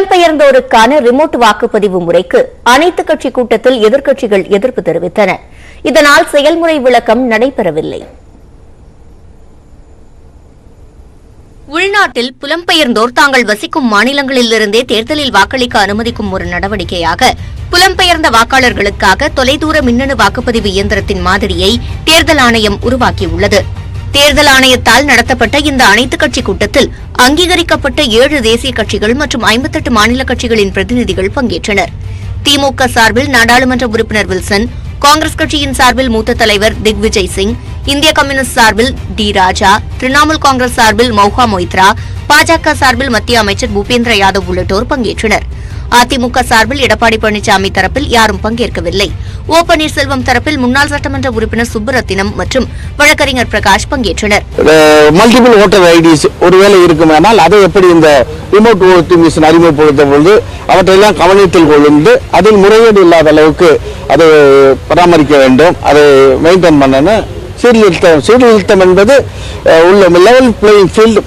புலம்பெயர்ந்தோருக்கான remote வாக்குப்பதிவு முறைக்கு அனைத்துக் கட்சி கூட்டத்தில் எதிர்க்கட்சிகள் எதிர்ப்பு தெரிவித்தன. இதனால் செயல்முறை விளக்கம் நடைபெறவில்லை. உள்நாட்டில் புலம்பெயர்ந்தோர் தாங்கள் வசிக்கும் மாநிலங்களிலிருந்தே தேர்தலில் வாக்களிக்க அனுமதிக்கும் ஒரு நடவடிக்கையாக புலம்பெயர்ந்த வாக்காளர்களுக்காக தொலைதூர மின்னணு வாக்குப்பதிவு இயந்திரத்தின் மாதிரியை தேர்தல் ஆணையம் உருவாக்கியுள்ளது. தேர்தல் ஆணையத்தால் நடத்தப்பட்ட இந்த அனைத்துக் கட்சி கூட்டத்தில் அங்கீகரிக்கப்பட்ட 7 தேசிய கட்சிகள் மற்றும் 58 மாநில கட்சிகளின் பிரதிநிதிகள் பங்கேற்றனர். திமுக சார்பில் நாடாளுமன்ற உறுப்பினர் வில்சன், காங்கிரஸ் கட்சியின் சார்பில் மூத்த தலைவர் திக்விஜய் சிங், இந்திய கம்யூனிஸ்ட் சார்பில் டி ராஜா, திரிணாமுல் காங்கிரஸ் சார்பில் மௌஹா மொய்த்ரா, பாஜக சார்பில் மத்திய அமைச்சர் பூபேந்திர யாதவ் உள்ளிட்டோர் பங்கேற்றனர். அதிமுக சார்பில் எடப்பாடி பழனிசாமி தரப்பில் யாரும் பங்கேற்கவில்லை. ஓ பன்னீர்செல்வம் தரப்பில் முன்னாள் சட்டமன்ற உறுப்பினர் சுப்பரத்தினம் மற்றும் வழக்கறிஞர் பிரகாஷ் பங்கேற்றனர். மல்டிபிள் ஓட்டர் ஐடிஸ் ஒருவேளை இருக்குமானால் அதை எப்படி இந்த ரிமோட் வோட்டிங் மிஷின் அறிமுகப்படுத்த பொழுது அவற்றையெல்லாம் கவனத்தில் கொண்டு அதில் முறையீடு இல்லாத அளவுக்கு அதை பராமரிக்க வேண்டும், அதை மெயின்டைன் பண்ணணும். சீர்திருத்தம் என்பது உள்ள லெவல் பிளேயிங் ஃபீல்டு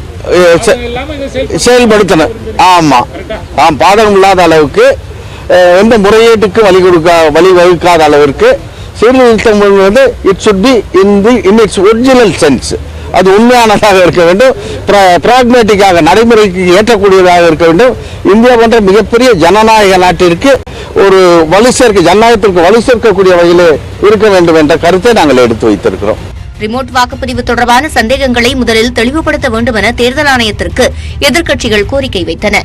செயல்படுத்தணும். ஆமா, பாதகம் இல்லாத அளவுக்கு எந்த முறையீட்டுக்கு வழிவகுக்காத அளவிற்கு சீர்திருத்தம் என்பது it should be in it's original sense, அது உண்மையானதாக இருக்க வேண்டும், பிராக்மேட்டிக்காக நடைமுறைக்கு ஏற்றக்கூடியதாக இருக்க வேண்டும். இந்தியா போன்ற மிகப்பெரிய ஜனநாயக நாட்டிற்கு ஒரு வலு சேர்க்க ஜனநாயகத்திற்கு வலு சேர்க்கக்கூடிய வகையில் இருக்க வேண்டும் என்ற கருத்தை நாங்கள் எடுத்து வைத்திருக்கிறோம். ரிமோட் வாக்குப்பதிவு தொடர்பான சந்தேகங்களை முதலில் தெளிவுபடுத்த வேண்டும் என தேர்தல் ஆணையத்திற்கு எதிர்க்கட்சிகள் கோரிக்கை வைத்தன.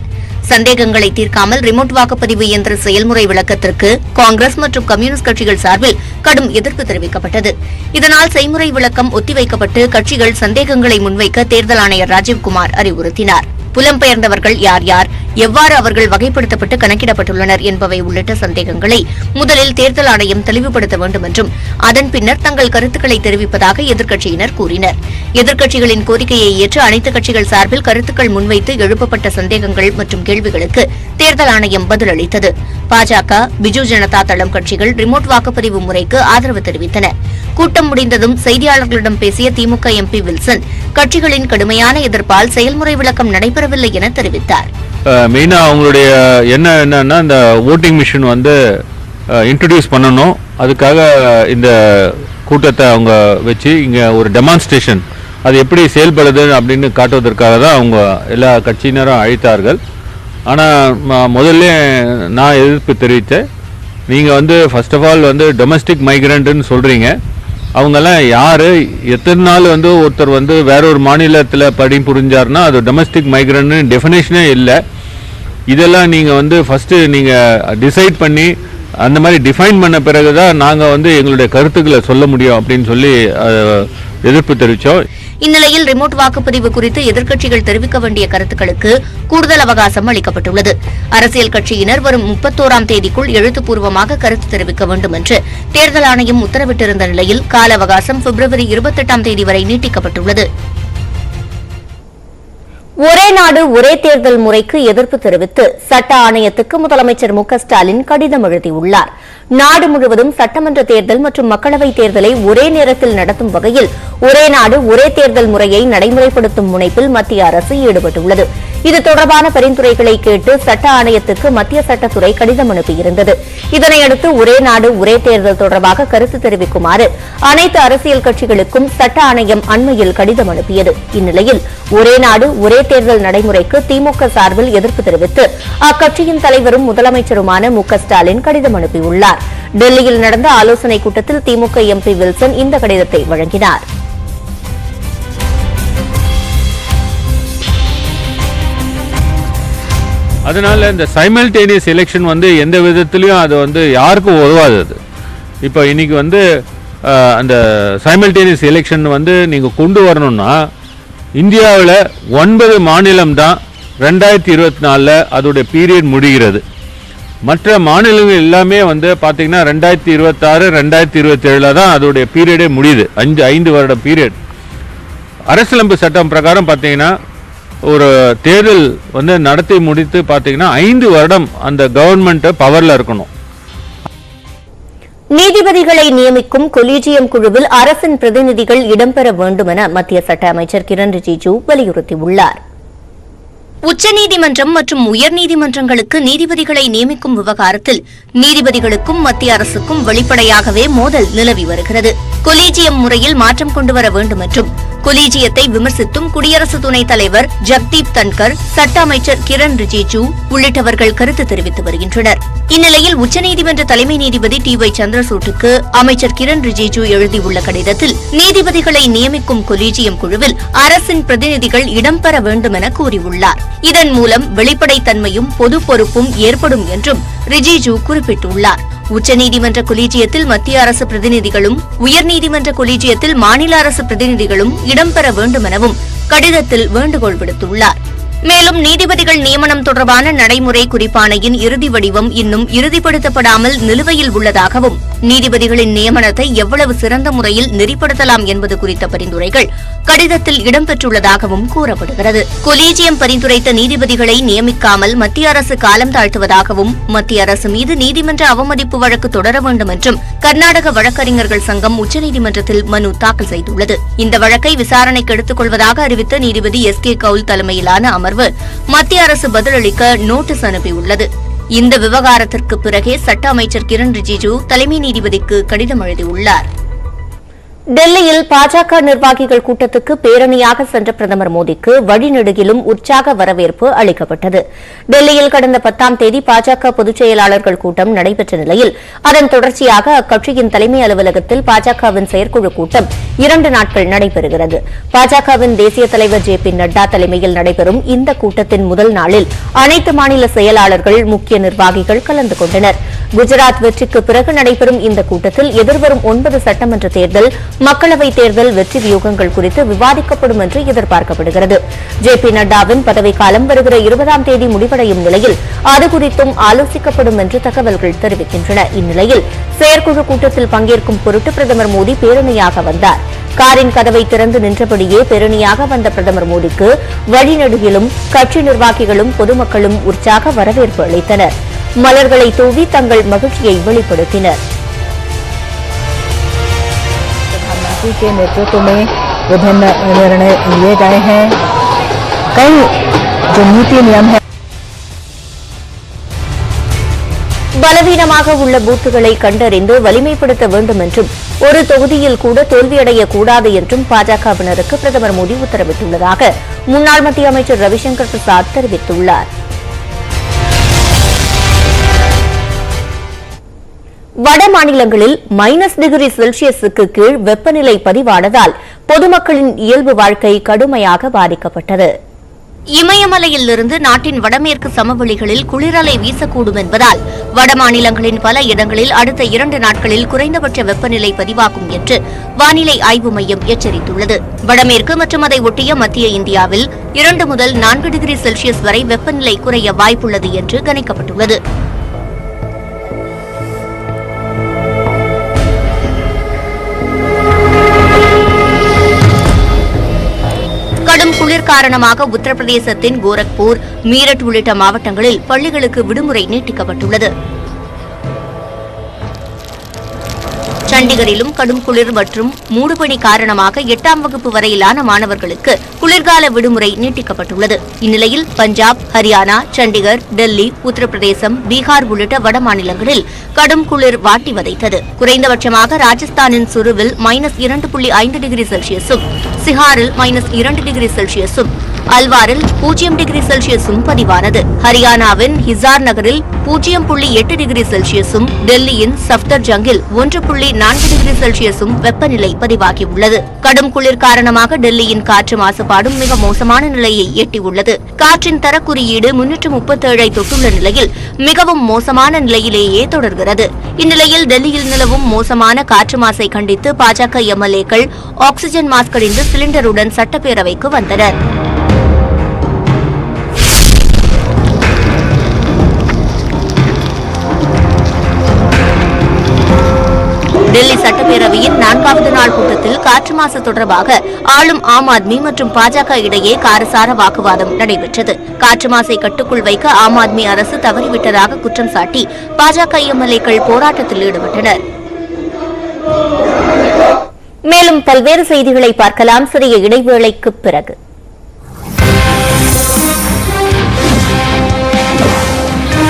சந்தேகங்களை தீர்க்காமல் ரிமோட் வாக்குப்பதிவு இயந்திர செயல்முறை விளக்கத்திற்கு காங்கிரஸ் மற்றும் கம்யூனிஸ்ட் கட்சிகள் சார்பில் கடும் எதிர்ப்பு தெரிவிக்கப்பட்டது. இதனால் செய்முறை விளக்கம் ஒத்திவைக்கப்பட்டு கட்சிகள் சந்தேகங்களை முன்வைக்க தேர்தல் ஆணையர் ராஜீவ்குமார் அறிவுறுத்தினார். புலம்பெயர்ந்தவர்கள் யார் யார், எவ்வாறு அவர்கள் வகைப்படுத்தப்பட்டு கணக்கிடப்பட்டுள்ளனர் என்பவை உள்ளிட்ட சந்தேகங்களை முதலில் தேர்தல் ஆணையம் தெளிவுபடுத்த வேண்டும் என்றும் அதன் பின்னர் தங்கள் கருத்துக்களை தெரிவிப்பதாக எதிர்க்கட்சியினர் கூறினர். எதிர்க்கட்சிகளின் கோரிக்கையை ஏற்று அனைத்து கட்சிகள் சார்பில் கருத்துக்கள் முன்வைத்து எழுப்பப்பட்ட சந்தேகங்கள் மற்றும் கேள்விகளுக்கு தேர்தல் ஆணையம் பதிலளித்தது. பாஜக, பிஜு ஜனதா தளம் கட்சிகள் ரிமோட் வாக்குப்பதிவு முறைக்கு ஆதரவு தெரிவித்தன. கூட்டம் முடிந்ததும் செய்தியாளர்களிடம் பேசிய திமுக எம்பி வில்சன் கட்சிகளின் கடுமையான எதிர்ப்பால் செயல்முறை விளக்கம் நடைபெறவில்லை என தெரிவித்தார். மெயினா அவங்களுடைய என்னன்னா இந்த ஓட்டிங் மிஷின் இன்ட்ரோடியூஸ் பண்ணணும், அதுக்காக இந்த கூட்டத்தை அவங்க வச்சு இங்க ஒரு டெமான்ஸ்ட்ரேஷன் அது எப்படி செயல்படுது அப்படின்னு காட்டுவதற்காக தான் அவங்க எல்லா கட்சியினரும் அழைத்தார்கள். ஆனால் முதல்ல நான் எதிர்ப்பு தெரிவித்தேன். நீங்கள் ஃபர்ஸ்ட் ஆஃப் ஆல் டொமஸ்டிக் மைக்ரண்ட்னு சொல்கிறீங்க. அவங்கெல்லாம் யார், எத்தனை நாள் ஒருத்தர் வேற ஒரு மாநிலத்தில் பணி புரிஞ்சார்னா அது டொமஸ்டிக் மைக்ரண்ட்னு டெஃபினேஷனே இல்லை. இதெல்லாம் நீங்கள் ஃபஸ்ட்டு நீங்கள் டிசைட் பண்ணி அந்த மாதிரி டிஃபைன் பண்ண பிறகு தான் நாங்கள் எங்களுடைய கருத்துக்களை சொல்ல முடியும் அப்படின்னு சொல்லி எதிர்ப்பு தெரிவித்தோம். இந்நிலையில் ரிமோட் வாக்குப்பதிவு குறித்து எதிர்க்கட்சிகள் தெரிவிக்க வேண்டிய கருத்துக்களுக்கு கூடுதல் அவகாசம் அளிக்கப்பட்டுள்ளது. அரசியல் கட்சியினர் வரும் 31ஆம் தேதிக்குள் எழுத்துப்பூர்வமாக கருத்து தெரிவிக்க வேண்டும் என்று தேர்தல் ஆணையம் உத்தரவிட்டிருந்த நிலையில் கால அவகாசம் பிப்ரவரி 28ஆம் தேதி வரை நீட்டிக்கப்பட்டுள்ளது. ஒரே நாடு ஒரே தேர்தல் முறைக்கு எதிர்ப்பு தெரிவித்து சட்ட ஆணையத்துக்கு முதலமைச்சர் மு க ஸ்டாலின் கடிதம் எழுதியுள்ளார். நாடு முழுவதும் சட்டமன்ற தேர்தல் மற்றும் மக்களவைத் தேர்தலை ஒரே நேரத்தில் நடத்தும் வகையில் ஒரே நாடு ஒரே தேர்தல் முறையை நடைமுறைப்படுத்தும் முனைப்பில் மத்திய அரசு ஈடுபட்டுள்ளது. இது தொடர்பான பரிந்துரைகளை கேட்டு சட்ட ஆணையத்துக்கு மத்திய சட்டத்துறை கடிதம் அனுப்பியிருந்தது. இதனையடுத்து ஒரே நாடு ஒரே தேர்தல் தொடர்பாக கருத்து தெரிவிக்குமாறு அனைத்து அரசியல் கட்சிகளுக்கும் சட்ட ஆணையம் அண்மையில் கடிதம் அனுப்பியது. இந்நிலையில் ஒரே நாடு ஒரே தேர்தல் நடைமுறைக்கு திமுக சார்பில் எதிர்ப்பு தெரிவித்து அக்கட்சியின் தலைவரும் முதலமைச்சருமான மு க ஸ்டாலின் கடிதம் அனுப்பியுள்ளார். டெல்லியில் நடந்த ஆலோசனைக் கூட்டத்தில் திமுக எம்பி வில்சன் இந்த கடிதத்தை வழங்கினார். அதனால இந்த சைமல்டேனியஸ் எலெக்ஷன் எந்த விதத்திலையும் அது யாருக்கும் உதவாது. இப்போ இன்னைக்கு அந்த சைமல்டேனியஸ் எலெக்ஷன் நீங்கள் கொண்டு வரணும்னா இந்தியாவில் 9 மாநிலம் தான் 2024 அதோடைய பீரியட் முடிகிறது. மற்ற மாநிலங்கள் எல்லாமே பார்த்தீங்கன்னா 2026, 2027 தான் அதோடைய பீரியடே முடியுது. 5 வருட பீரியட். அரசியலமைப்பு சட்டம் பிரகாரம் பார்த்தீங்கன்னா ஒரு தேர்தல் நடத்தி முடித்து பார்த்தீங்கன்னா 5 வருடம் அந்த கவர்மெண்ட் பவர்ல இருக்கணும். நீதிபதிகளை நியமிக்கும் கொலீஜியம் குழுவில் அரசின் பிரதிநிதிகள் இடம்பெற வேண்டும் என மத்திய சட்ட அமைச்சர் கிரண் ரிஜிஜு வலியுறுத்தியுள்ளார். உச்சநீதிமன்றம் மற்றும் உயர்நீதிமன்றங்களுக்கு நீதிபதிகளை நியமிக்கும் விவகாரத்தில் நீதிபதிகளுக்கும் மத்திய அரசுக்கும் வெளிப்படையாகவே மோதல் நிலவி வருகிறது. கொலீஜியம் முறையில் மாற்றம் கொண்டுவர வேண்டும் என்றும் கொலீஜியத்தை விமர்சித்தும் குடியரசு துணைத் தலைவர் ஜக்தீப் தன்கர், சட்ட அமைச்சர் கிரண் ரிஜிஜூ உள்ளிட்டவர்கள் கருத்து தெரிவித்து வருகின்றனர். இந்நிலையில் உச்சநீதிமன்ற தலைமை நீதிபதி TY சந்திரசூட்டுக்கு அமைச்சர் கிரண் ரிஜிஜூ எழுதியுள்ள கடிதத்தில் நீதிபதிகளை நியமிக்கும் கொலீஜியம் குழுவில் அரசின் பிரதிநிதிகள் இடம்பெற வேண்டும் என கூறியுள்ளார். இதன் மூலம் வெளிப்படைத்தன்மையும் பொது பொறுப்பும் ஏற்படும் என்றும் ரிஜிஜூ குறிப்பிட்டுள்ளார். உச்சநீதிமன்ற கொலீஜியத்தில் மத்திய அரசு பிரதிநிதிகளும் உயர்நீதிமன்ற கொலீஜியத்தில் மாநில அரசு பிரதிநிதிகளும் இடம்பெற வேண்டும் எனவும் கடிதத்தில் வேண்டுகோள் விடுத்துள்ளார். மேலும் நீதிபதிகள் நியமனம் தொடர்பான நடைமுறை குறிப்பாணையின் இறுதி வடிவம் இன்னும் இறுதிப்படுத்தப்படாமல் நிலுவையில் உள்ளதாகவும் நீதிபதிகளின் நியமனத்தை எவ்வளவு சிறந்த முறையில் நெறிப்படுத்தலாம் என்பது குறித்த பரிந்துரைகள் கடிதத்தில் இடம்பெற்றுள்ளதாகவும் கூறப்படுகிறது. கொலீஜியம் பரிந்துரைத்த நீதிபதிகளை நியமிக்காமல் மத்திய அரசு காலம் தாழ்த்துவதாகவும் மத்திய அரசு மீது நீதிமன்ற அவமதிப்பு வழக்கு தொடர வேண்டும் என்றும் கர்நாடக வழக்கறிஞர்கள் சங்கம் உச்சநீதிமன்றத்தில் மனு தாக்கல் செய்துள்ளது. இந்த வழக்கை விசாரணைக்கு எடுத்துக் கொள்வதாக அறிவித்த நீதிபதி SK கவுல் தலைமையிலான அமர்வு மத்திய அரசு பதிலளிக்க நோட்டீஸ் அனுப்பியுள்ளது. இந்த விவகாரத்திற்கு பிறகே சட்ட அமைச்சர் கிரண் ரிஜிஜூ தலைமை நீதிபதிக்கு கடிதம் எழுதியுள்ளார். டெல்லியில் பாஜக நிர்வாகிகள் கூட்டத்துக்கு பேரணியாக சென்ற பிரதமர் மோடிக்கு வழிநெடுகிலும் உற்சாக வரவேற்பு அளிக்கப்பட்டது. டெல்லியில் கடந்த 10ஆம் தேதி பாஜக பொதுச் செயலாளர்கள் கூட்டம் நடைபெற்ற நிலையில் அதன் தொடர்ச்சியாக அக்கட்சியின் தலைமை அலுவலகத்தில் பாஜகவின் செயற்குழு கூட்டம் 2 நாட்கள் நடைபெறுகிறது. பாஜகவின் தேசிய தலைவர் JP நட்டா தலைமையில் நடைபெறும் இந்த கூட்டத்தின் முதல் நாளில் அனைத்து மாநில செயலாளர்கள், முக்கிய நிர்வாகிகள் கலந்து கொண்டனர். குஜராத் வெற்றிக்கு பிறகு நடைபெறும் இந்த கூட்டத்தில் எதிர்வரும் 9 சட்டமன்ற தேர்தல், மக்களவைத் தேர்தல் வெற்றி வியூகங்கள் குறித்து விவாதிக்கப்படும் என்று எதிர்பார்க்கப்படுகிறது. JP நட்டாவின் பதவிக்காலம் வருகிற 20ஆம் தேதி முடிவடையும் நிலையில் அது குறித்தும் ஆலோசிக்கப்படும் என்று தகவல்கள் தெரிவிக்கின்றன. இந்நிலையில் செயற்குழு கூட்டத்தில் பங்கேற்கும் பொருட்டு பிரதமர் மோடி பேரணியாக வந்தார். காரின் கதவை திறந்து நின்றபடியே பேரணியாக வந்த பிரதமர் மோடிக்கு வழிநெடுகிலும் கட்சி நிர்வாகிகளும் பொதுமக்களும் உற்சாக வரவேற்பு அளித்தனர். மலர்களை தூவி தங்கள் மகிழ்ச்சியை வெளிப்படுத்தினர். प्रधानमंत्री के नेतृत्व में विभिन्न निर्णय लिए गए हैं. कई जो नीति नियम है பலவீனமாக உள்ள பூத்துகளை கண்டறிந்து வலிமைப்படுத்த வேண்டும் என்றும் ஒரு தொகுதியில் கூட தோல்வியடையக்கூடாது என்றும் பாஜகவினருக்கு பிரதமர் மோடி உத்தரவிட்டுள்ளதாக முன்னாள் மத்திய அமைச்சர் ரவிசங்கர் பிரசாத் தெரிவித்துள்ளார். வட மாநிலங்களில் -°C கீழ் வெப்பநிலை பதிவானதால் பொதுமக்களின் இயல்பு வாழ்க்கை கடுமையாக பாதிக்கப்பட்டது. இமயமலையிலிருந்து நாட்டின் வடமேற்கு சமவெளிகளில் குளிரலை வீசக்கூடும் என்பதால் வட மாநிலங்களின் பல இடங்களில் அடுத்த 2 நாட்களில் குறைந்தபட்ச வெப்பநிலை பதிவாகும் என்று வானிலை ஆய்வு மையம் எச்சரித்துள்ளது. வடமேற்கு மற்றும் அதை ஒட்டிய மத்திய இந்தியாவில் 2 முதல் 4°C வரை வெப்பநிலை குறைய வாய்ப்புள்ளது என்று கணிக்கப்பட்டுள்ளது. கடும் குளிர் காரணமாக உத்தரப்பிரதேசத்தின் கோரக்பூர், மீரட் உள்ளிட்ட மாவட்டங்களில் பள்ளிகளுக்கு விடுமுறை நீட்டிக்கப்பட்டுள்ளது. சண்டிகரிலும் கடும் குளிர் மற்றும் மூடுபனி காரணமாக 8ஆம் வகுப்பு வரையிலான மாணவர்களுக்கு குளிர்கால விடுமுறை நீட்டிக்கப்பட்டுள்ளது. இந்நிலையில் பஞ்சாப், ஹரியானா, சண்டிகர், டெல்லி, உத்தரப்பிரதேசம், பீகார் உள்ளிட்ட வட மாநிலங்களில் கடும் குளிர் வாட்டி வதைத்தது. குறைந்தபட்சமாக ராஜஸ்தானின் சுருவில் -2.5°C, சிஹாரில் -2°C, அல்வாரில் 0°C பதிவானது. ஹரியானாவின் ஹிசார் நகரில் 0.8°C, டெல்லியின் சப்தர்ஜங்கில் 1.4°C வெப்பநிலை பதிவாகியுள்ளது. கடும் குளிர் காரணமாக டெல்லியின் காற்று மாசுபாடும் மிக மோசமான நிலையை எட்டியுள்ளது. காற்றின் தரக்குறியீடு 337 தொட்டுள்ள நிலையில் மிகவும் மோசமான நிலையிலேயே தொடர்கிறது. இந்நிலையில் டெல்லியில் நிலவும் மோசமான காற்று மாசை கண்டித்து பாஜக MLA-க்கள் ஆக்ஸிஜன் மாஸ்க் அணிந்து சிலிண்டருடன் சட்டப்பேரவைக்கு வந்தனர். டெல்லி சட்டப்பேரவையின் 4வது நாள் கூட்டத்தில் காற்று மாசு தொடர்பாக ஆளும் ஆம் ஆத்மி மற்றும் பாஜக இடையே காரசார வாக்குவாதம் நடைபெற்றது. காற்று மாசை கட்டுக்குள் வைக்க ஆம் ஆத்மி அரசு தவறிவிட்டதாக குற்றம் சாட்டி பாஜக MLA-க்கள் போராட்டத்தில் ஈடுபட்டனர். மேலும் பல்வேறு செய்திகளை பார்க்கலாம் சிறிய இடைவேளைக்கு பிறகு.